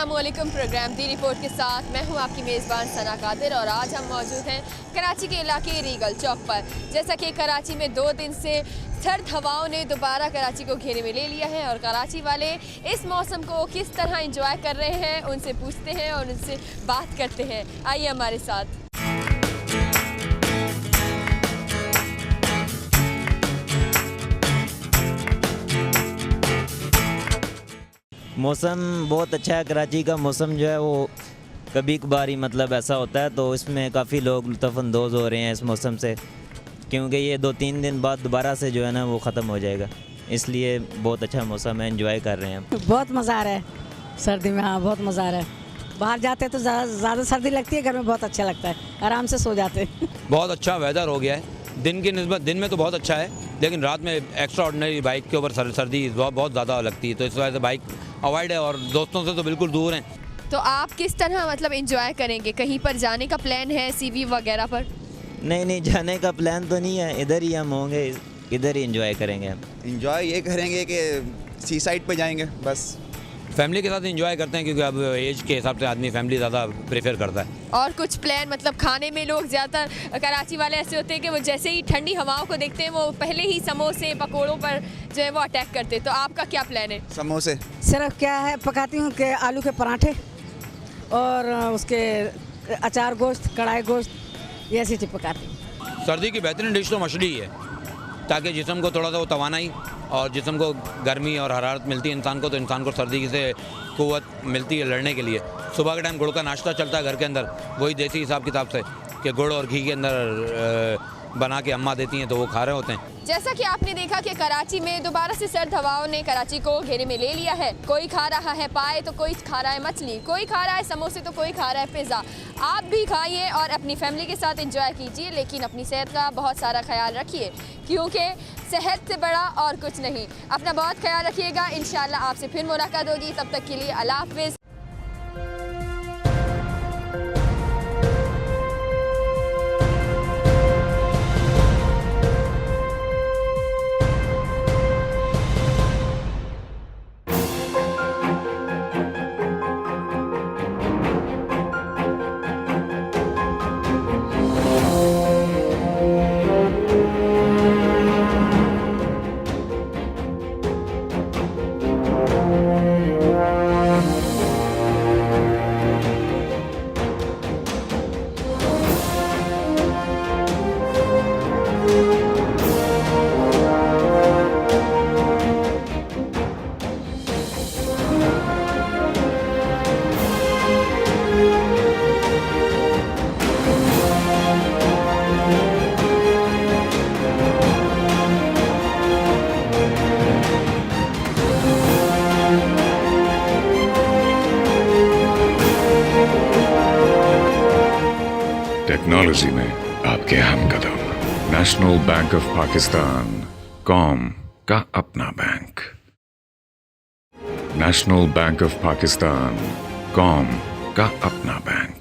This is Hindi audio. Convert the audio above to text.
अस्सलामुअलैकुम। प्रोग्राम दी रिपोर्ट के साथ मैं हूं आपकी मेज़बान सना कादिर और आज हम मौजूद हैं कराची के इलाके रीगल चौक पर। जैसा कि कराची में 2 दिन से सर्द हवाओं ने दोबारा कराची को घेरे में ले लिया है और कराची वाले इस मौसम को किस तरह इंजॉय कर रहे हैं उनसे पूछते हैं और उनसे बात करते हैं। आइए हमारे साथ। मौसम बहुत अच्छा है। कराची का मौसम जो है वो कभी कभार ही मतलब ऐसा होता है, तो इसमें काफ़ी लोग लुत्फ़अंदोज़ हो रहे हैं इस मौसम से, क्योंकि ये 2-3 दिन बाद दोबारा से जो है ना वो ख़त्म हो जाएगा। इसलिए बहुत अच्छा मौसम है, एंजॉय कर रहे हैं। बहुत मज़ा आ रहा है सर्दी में। हाँ, बहुत मज़ा आ रहा है। बाहर जाते तो ज़्यादा सर्दी लगती है, घर में बहुत अच्छा लगता है, आराम से सो जाते हैं। बहुत अच्छा वेदर हो गया है। दिन की निस्बत दिन में तो बहुत अच्छा है, लेकिन रात में एक्स्ट्रा ऑर्डिनरी बाइक के ऊपर सर्दी बहुत ज़्यादा लगती है, तो इस वजह से बाइक अवॉइड है और दोस्तों से तो बिल्कुल दूर हैं। तो आप किस तरह मतलब इंजॉय करेंगे? कहीं पर जाने का प्लान है सीवी वगैरह पर? नहीं, जाने का प्लान तो नहीं है, इधर ही हम होंगे, इधर ही इंजॉय करेंगे। हम इंजॉय ये करेंगे कि सी साइड पे जाएंगे बस। फैमिली के साथ इंजॉय करते हैं, क्योंकि अब एज के हिसाब से आदमी फैमिली ज़्यादा प्रेफर करता है। और कुछ प्लान मतलब खाने में लोग ज़्यादातर कराची वाले ऐसे होते हैं कि वो जैसे ही ठंडी हवाओं को देखते हैं वो पहले ही समोसे पकोड़ों पर जो है वो अटैक करते हैं। तो आपका क्या प्लान है? समोसे। सिर्फ क्या है पकाती हूँ कि आलू के पराठे और उसके अचार गोश्त, कढ़ाई गोश्त, ये ऐसी चीज़ पकाती हूँ। सर्दी की बेहतरीन डिश तो मछली ही है, ताकि जिस्म को थोड़ा सा वो तवानाई और जिस्म को गर्मी और हरारत मिलती है इंसान को, तो इंसान को सर्दी से क़ुव्वत मिलती है लड़ने के लिए। सुबह के टाइम गुड़ का नाश्ता चलता है घर के अंदर, वही देसी हिसाब किताब से कि गुड़ और घी के अंदर बना के अम्मा देती हैं, तो वो खा रहे होते हैं। जैसा कि आपने देखा कि कराची में दोबारा से सर्द हवाओं ने कराची को घेरे में ले लिया है। कोई खा रहा है पाए तो कोई खा रहा है मछली, कोई खा रहा है समोसे तो कोई खा रहा है पिज़्ज़ा। आप भी खाइए और अपनी फैमिली के साथ एंजॉय कीजिए, लेकिन अपनी सेहत का बहुत सारा ख्याल रखिए, क्योंकि सेहत से बड़ा और कुछ नहीं। अपना बहुत ख्याल रखिएगा। इंशाल्लाह आपसे फिर मुलाकात होगी, तब तक के लिए अल्लाह हाफ़िज़। टेक्नोलॉजी में आपके हम कदम। नेशनल बैंक ऑफ पाकिस्तान, कौम का अपना bank. National bank of Pakistan, कौम का अपना बैंक।